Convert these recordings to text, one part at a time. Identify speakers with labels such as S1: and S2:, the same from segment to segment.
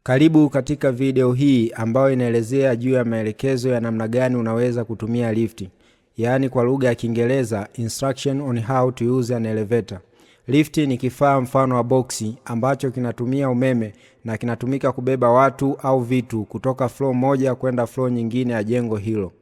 S1: Karibu katika video hii ambayo inaelezea juu ya maelekezo ya namna gani unaweza kutumia lifti. Yaani kwa lugha ya Kiingereza, instruction on how to use an elevator. Lifti ni kifaa mfano wa boksi ambacho kinatumia umeme na kinatumika kubeba watu au vitu kutoka floor moja kwenda floor nyingine ya jengo hilo.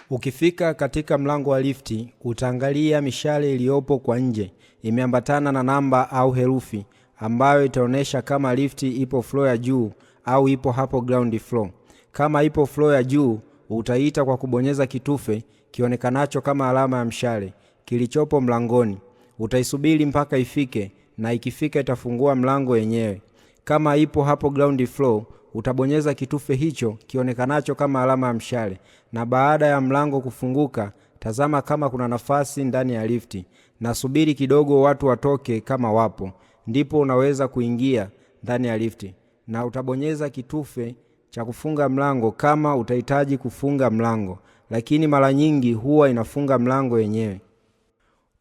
S1: Ukifika katika mlango wa lifti, utaangalia mishale iliyopo kwa nje imeambatana na namba au herufi ambayo itaonesha kama lifti ipo floor ya juu au ipo hapo ground floor. Kama ipo floor ya juu, utaita kwa kubonyeza kitufe kionekanacho kama alama ya mshale kilichopo mlangoni. Utaisubiri mpaka ifike, na ikifika itafungua mlango yenyewe. Kama ipo hapo ground floor, utabonyeza kitufe hicho kionekanacho kama alama ya mshale, na baada ya mlango kufunguka, tazama kama kuna nafasi ndani ya lifti na subiri kidogo watu watoke kama wapo. Ndipo unaweza kuingia ndani ya lifti, na utabonyeza kitufe cha kufunga mlango kama utahitaji kufunga mlango, lakini mara nyingi huwa inafunga mlango yenyewe.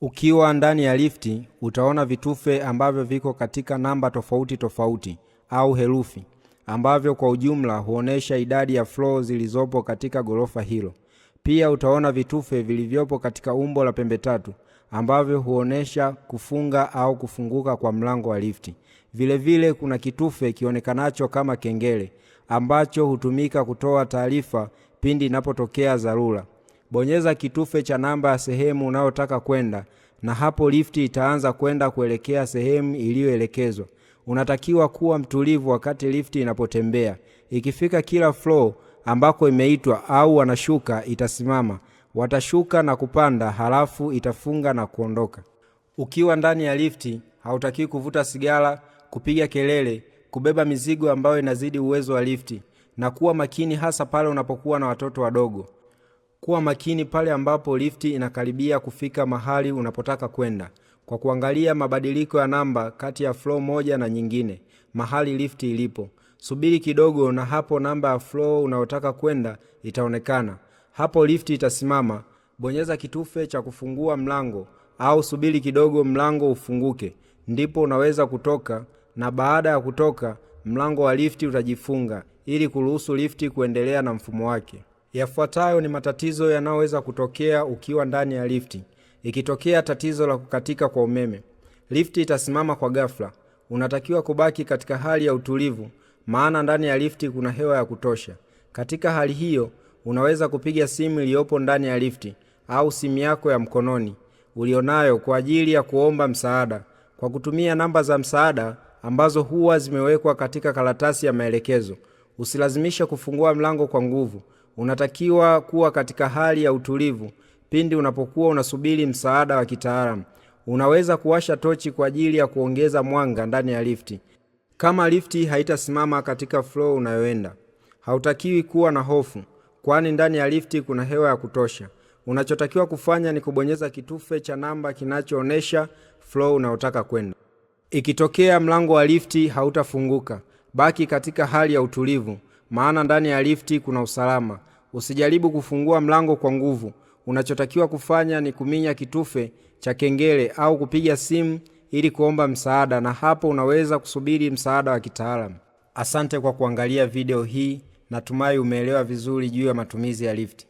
S1: Ukiwa ndani ya lifti, utaona vitufe ambavyo viko katika namba tofauti tofauti au herufi ambavyo kwa ujumla huonesha idadi ya floor zilizopo katika gorofa hilo. Pia utaona vitufe vilivyopo katika umbo la pembe tatu ambavyo huonesha kufunga au kufunguka kwa mlango wa lifti. Vile vile kuna kitufe kionekanacho kama kengele ambacho hutumika kutoa taarifa pindi inapotokea dharura. Bonyeza kitufe cha namba ya sehemu unayotaka kwenda, na hapo lifti itaanza kwenda kuelekea sehemu iliyoelekezwa. Unatakiwa kuwa mtulivu wakati lifti inapotembea. Ikifika kila floor ambako imeitwa au wanashuka, itasimama. Watashuka na kupanda, halafu itafunga na kuondoka. Ukiwa ndani ya lifti, hautakiwi kuvuta sigara, kupiga kelele, kubeba mizigo ambayo inazidi uwezo wa lifti, na kuwa makini hasa pale unapokuwa na watoto wadogo. Kuwa makini pale ambapo lifti inakaribia kufika mahali unapotaka kwenda, kwa kuangalia mabadiliko ya namba kati ya floor moja na nyingine mahali lifti ilipo. Subiri kidogo, na hapo namba ya floor unayotaka kwenda itaonekana. Hapo lifti itasimama. Bonyeza kitufe cha kufungua mlango au subiri kidogo mlango ufunguke, ndipo unaweza kutoka, na baada ya kutoka mlango wa lifti utajifunga ili kuruhusu lifti kuendelea na mfumo wake. Yafuatayo ni matatizo yanayoweza kutokea ukiwa ndani ya lifti. Ikitokea tatizo la kukatika kwa umeme, lifti itasimama kwa ghafla. Unatakiwa kubaki katika hali ya utulivu, maana ndani ya lifti kuna hewa ya kutosha. Katika hali hiyo, unaweza kupiga simu iliyopo ndani ya lifti au simu yako ya mkononi ulionayo kwa ajili ya kuomba msaada kwa kutumia namba za msaada ambazo huwa zimewekwa katika karatasi ya maelekezo. Usilazimishe kufungua mlango kwa nguvu. Unatakiwa kuwa katika hali ya utulivu pindi unapokuwa unasubiri msaada wa kitaalamu. Unaweza kuwasha tochi kwa ajili ya kuongeza mwanga ndani ya lifti. Kama lifti haitasimama katika floor unayoenda, hautakiwi kuwa na hofu, kwani ndani ya lifti kuna hewa ya kutosha. Unachotakiwa kufanya ni kubonyeza kitufe cha namba kinachoonesha floor unayotaka kwenda. Ikitokea mlango wa lifti hautafunguka, baki katika hali ya utulivu, maana ndani ya lifti kuna usalama. Usijaribu kufungua mlango kwa nguvu. Unachotakiwa kufanya ni kuminya kitufe cha kengele au kupiga simu ili kuomba msaada, na hapo unaweza kusubiri msaada wa kitaalamu. Asante kwa kuangalia video hii. Natumai umeelewa vizuri juu ya matumizi ya lifti.